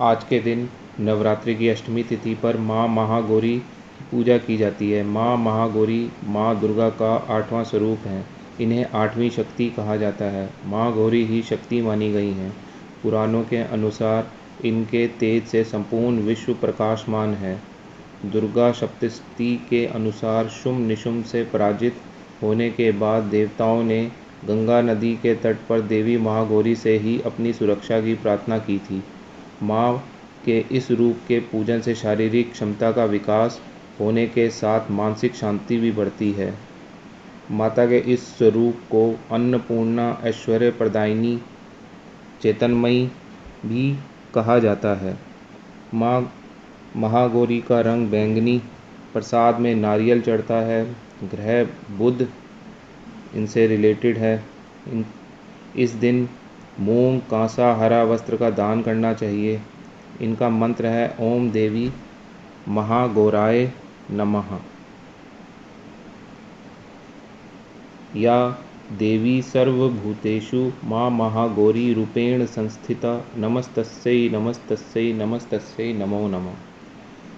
आज के दिन नवरात्रि की अष्टमी तिथि पर माँ महागौरी की पूजा की जाती है। माँ महागौरी माँ दुर्गा का 8वां स्वरूप हैं। इन्हें 8वीं शक्ति कहा जाता है। माँ गौरी ही शक्ति मानी गई हैं। पुराणों के अनुसार इनके तेज से संपूर्ण विश्व प्रकाशमान है। दुर्गा सप्तशती के अनुसार शुंभ निशुंभ से पराजित होने के बाद देवताओं ने गंगा नदी के तट पर देवी महागौरी से ही अपनी सुरक्षा की प्रार्थना की थी। माँ के इस रूप के पूजन से शारीरिक क्षमता का विकास होने के साथ मानसिक शांति भी बढ़ती है। माता के इस स्वरूप को अन्नपूर्णा, ऐश्वर्य प्रदायिनी, चेतनमयी भी कहा जाता है। माँ महागौरी का रंग बैंगनी, प्रसाद में नारियल चढ़ता है। ग्रह बुध इनसे रिलेटेड है। इस दिन मूंग, कांसा, हरा वस्त्र का दान करना चाहिए। इनका मंत्र है ओम देवी महागौराय नमः या देवी सर्वभूतेषु माँ महागौरी रूपेण संस्थिता नमस्तस्यै नमस्तस्यै नमस्तस्यै नमो नमः।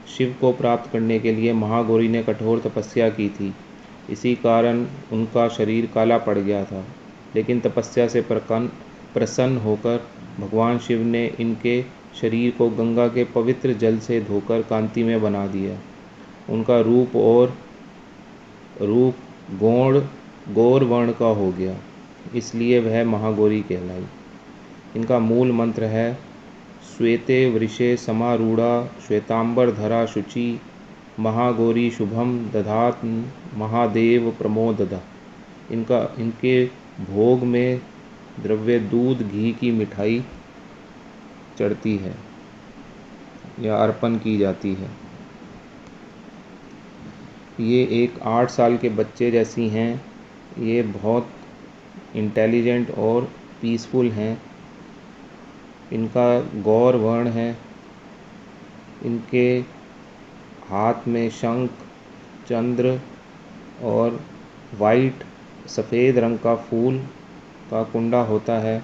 शिव को प्राप्त करने के लिए महागौरी ने कठोर तपस्या की थी। इसी कारण उनका शरीर काला पड़ गया था। लेकिन तपस्या से प्रसन्न होकर भगवान शिव ने इनके शरीर को गंगा के पवित्र जल से धोकर कांति में बना दिया। उनका रूप गौर वर्ण का हो गया, इसलिए वह महागौरी कहलाई। इनका मूल मंत्र है श्वेते वृषे समारूढ़ा श्वेतांबर धरा शुचि महागौरी शुभम दधात महादेव प्रमोददा। इनके भोग में द्रव्य दूध घी की मिठाई चढ़ती है या अर्पण की जाती है। ये एक 8 साल के बच्चे जैसी हैं। ये बहुत इंटेलिजेंट और पीसफुल हैं। इनका गौर वर्ण है। इनके हाथ में शंख, चंद्र और वाइट सफ़ेद रंग का फूल का कुंडा होता है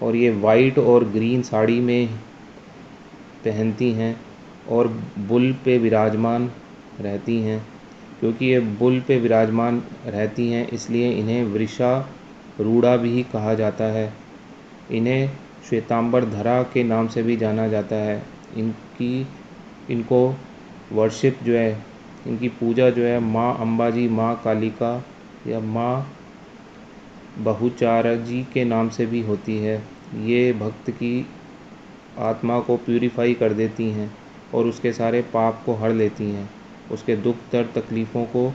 और ये वाइट और ग्रीन साड़ी में पहनती हैं और बुल पे विराजमान रहती हैं। क्योंकि ये बुल पे विराजमान रहती हैं इसलिए इन्हें वृषारूढ़ा भी कहा जाता है। इन्हें श्वेतांबर धरा के नाम से भी जाना जाता है। इनको वर्शिप जो है, इनकी पूजा जो है माँ अम्बाजी, माँ कालिका या माँ बहुचाराजी के नाम से भी होती है। ये भक्त की आत्मा को प्यूरिफाई कर देती हैं और उसके सारे पाप को हर लेती हैं। उसके दुख दर्द तकलीफ़ों को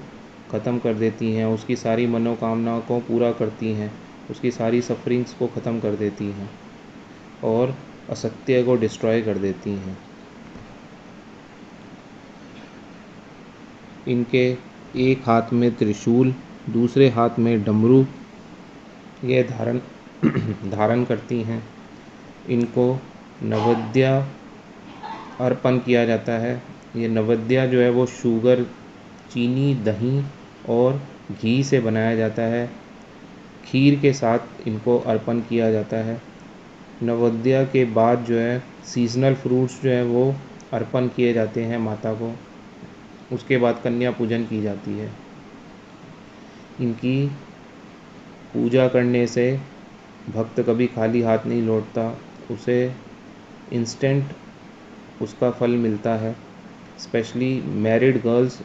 ख़त्म कर देती हैं। उसकी सारी मनोकामनाओं को पूरा करती हैं। उसकी सारी सफरिंग्स को ख़त्म कर देती हैं और असत्य को डिस्ट्रॉय कर देती हैं। इनके एक हाथ में त्रिशूल, दूसरे हाथ में डमरू ये धारण करती हैं। इनको नैवेद्य अर्पण किया जाता है। ये नैवेद्य जो है वो शुगर, चीनी, दही और घी से बनाया जाता है। खीर के साथ इनको अर्पण किया जाता है। नैवेद्य के बाद जो है सीजनल फ्रूट्स जो है वो अर्पण किए जाते हैं माता को। उसके बाद कन्या पूजन की जाती है। इनकी पूजा करने से भक्त कभी खाली हाथ नहीं लौटता। उसे इंस्टेंट उसका फल मिलता है। स्पेशली मैरिड गर्ल्स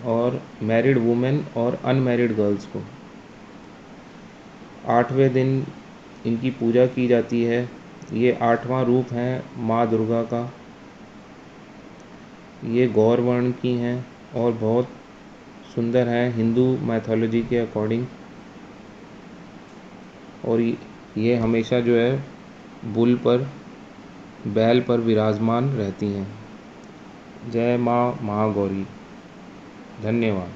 और मैरिड वुमेन और अनमैरिड गर्ल्स को 8वें दिन इनकी पूजा की जाती है। ये 8वां रूप है माँ दुर्गा का। ये गौर वर्ण की हैं और बहुत सुंदर हैं हिंदू मैथोलॉजी के अकॉर्डिंग। और ये हमेशा जो है बुल पर, बैल पर विराजमान रहती हैं। जय माँ महागौरी। धन्यवाद।